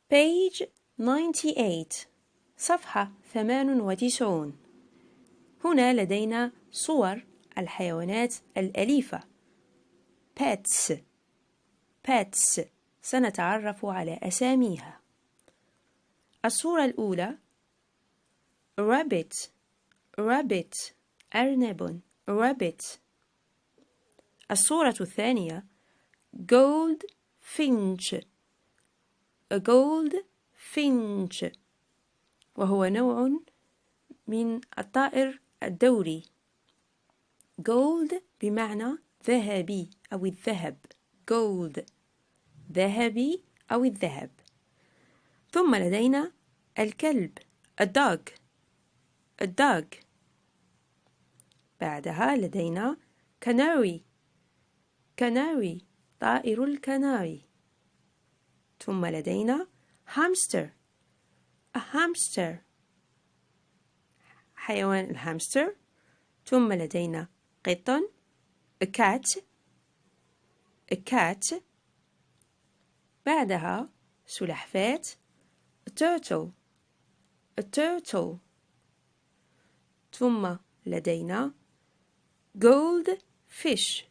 page 98 صفحة 98. هنا لدينا صور الحيوانات الأليفة pets. سنتعرف على أساميها. الصورة الأولى rabbit أرنب rabbit. الصورة الثانية goldfinch وهو نوع من الطائر الدوري. gold بمعنى ذهبي أو الذهب gold ذهبي أو الذهب. ثم لدينا الكلب الدوغ. بعدها لدينا canary طائر الكناري. ثم لدينا hamster حيوان الهامستر. ثم لدينا قط cat. بعدها سلحفاة turtle. ثم لدينا goldfish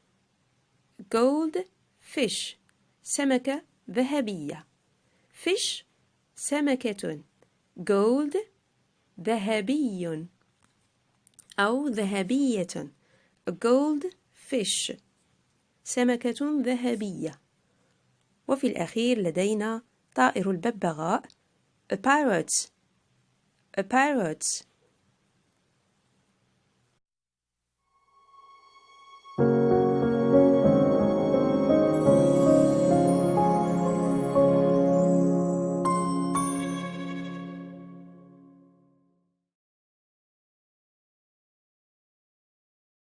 سمكة ذهبية. fish سمكة gold ذهبي أو ذهبية goldfish سمكة ذهبية. وفي الأخير لدينا طائر الببغاء a parrot.